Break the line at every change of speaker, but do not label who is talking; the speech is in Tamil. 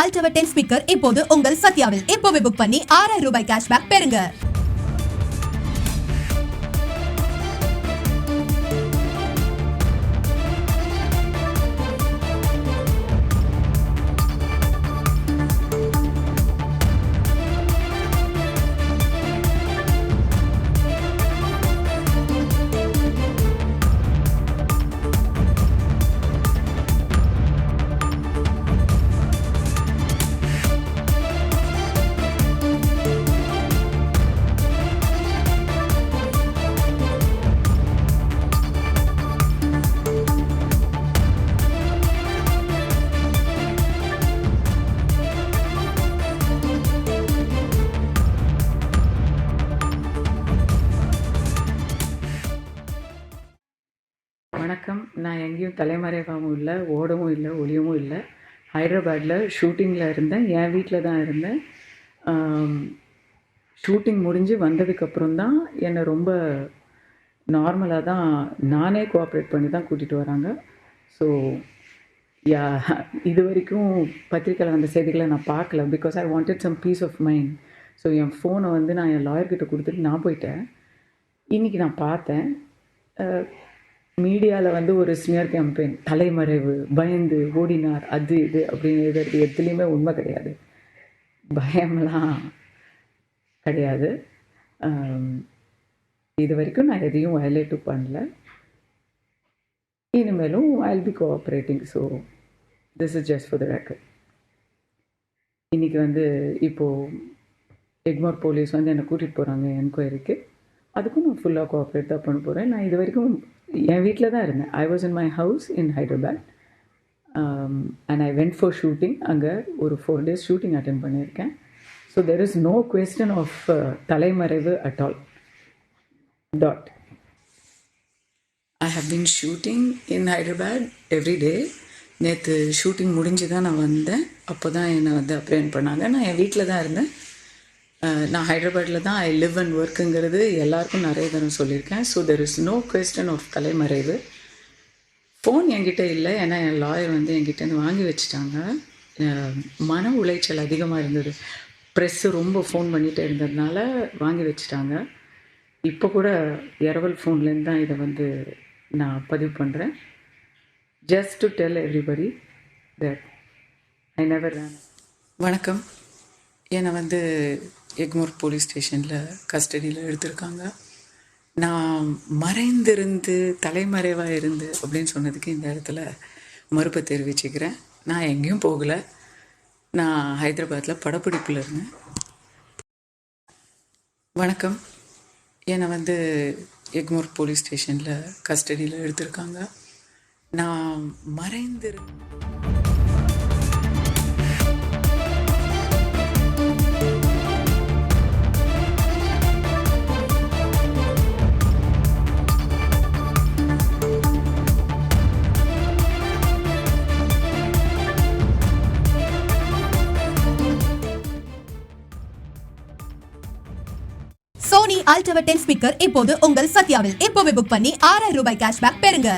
Ultra 10 ஸ்பீக்கர் இப்போது உங்கள் சத்யாவில். இப்போவே புக் பண்ணி ₹6000 கேஷ்பேக் பெறுங்க.
வணக்கம். நான் எங்கேயும் தலைமறைவாகவும் இல்லை, ஓடவும் இல்லை, ஒளியவும் இல்லை. ஹைதராபாத்தில் ஷூட்டிங்கில் இருந்தேன். என் வீட்டில் தான் இருந்தேன். ஷூட்டிங் முடிஞ்சு வந்ததுக்கப்புறம் தான் என்னை ரொம்ப நார்மலாக தான் நானே கோஆப்ரேட் பண்ணி தான் கூட்டிகிட்டு வராங்க. ஸோ இது வரைக்கும் பத்திரிக்கையில் வந்த செய்திகளை நான் பார்க்கல. Because I wanted some peace of mind. So என் ஃபோனை வந்து நான் என் லாயர்கிட்ட கொடுத்துட்டு நான் போயிட்டேன். இன்றைக்கி நான் பார்த்தேன், மீடியாவில் வந்து ஒரு ஸ்மியர் கேம்பெயின், தலைமறைவு, பயந்து ஓடினார், அது இது அப்படின்னு எதுலேயுமே உண்மை கிடையாது. பயம்லாம் கிடையாது. இது வரைக்கும் நான் எதையும் வயலேட்டும் பண்ணல. இனிமேலும் I'll be cooperating. So this is just for the record. இன்றைக்கி வந்து இப்போது எக்மோர் போலீஸ் வந்து என்னை கூட்டிகிட்டு போகிறாங்க என்கொயரிக்கு. அதுக்கும் நான் ஃபுல்லாக கோஆப்ரேட் தான் பண்ண போகிறேன். நான் இது வரைக்கும் என் வீட்டில் தான் இருந்தேன். I was in my house in Hyderabad and I went for shooting. அங்கே ஒரு 4 days ஷூட்டிங் அட்டென்ட் பண்ணியிருக்கேன். So there is no question of தலைமறைவு at all. Dot. I have been shooting in Hyderabad every day. நேற்று ஷூட்டிங் முடிஞ்சு தான் நான் வந்தேன். அப்போ தான் என்னை வந்து அப்ரெண்ட் பண்ணாங்க. நான் என் வீட்டில் தான் இருந்தேன். நான் ஹைதராபாத்தில் தான் ஐ லிவ் அண்ட் ஒர்க்குங்கிறது எல்லாருக்கும் நிறைய தரம் சொல்லியிருக்கேன். So there is no question of தலைமறைவு. ஃபோன் என்கிட்ட இல்லை, ஏன்னா என் லாயர் வந்து என்கிட்டேருந்து வாங்கி வச்சுட்டாங்க. மன உளைச்சல் அதிகமாக இருந்தது. ப்ரெஸ்ஸு ரொம்ப ஃபோன் பண்ணிகிட்டே இருந்ததுனால வாங்கி வச்சுட்டாங்க. இப்போ கூட இரவல் ஃபோன்லேருந்து தான் இதை வந்து நான் பதிவு பண்ணுறேன். Just to tell everybody that I never run. வணக்கம். என்னை வந்து எக்மோர் போலீஸ் ஸ்டேஷனில் கஸ்டடியில் எடுத்திருக்காங்க. நான் மறைந்திருந்து தலைமறைவாக இருந்து அப்படின்னு சொன்னதுக்கு இந்த இடத்துல மறுப்பை தெரிவிச்சுக்கிறேன். நான் எங்கேயும் போகலை. நான் ஹைதராபாத்தில் படப்பிடிப்பில் இருந்தேன். வணக்கம். என்னை வந்து எக்மோர் போலீஸ் ஸ்டேஷனில் கஸ்டடியில் எடுத்திருக்காங்க. நான் மறைந்திருந்து
Sony Ultra 10 ஸ்பீக்கர் இப்போது உங்கள் சத்யாவில். இப்போவே புக் பண்ணி ₹6000 கேஷ்பேக் பெறுங்க.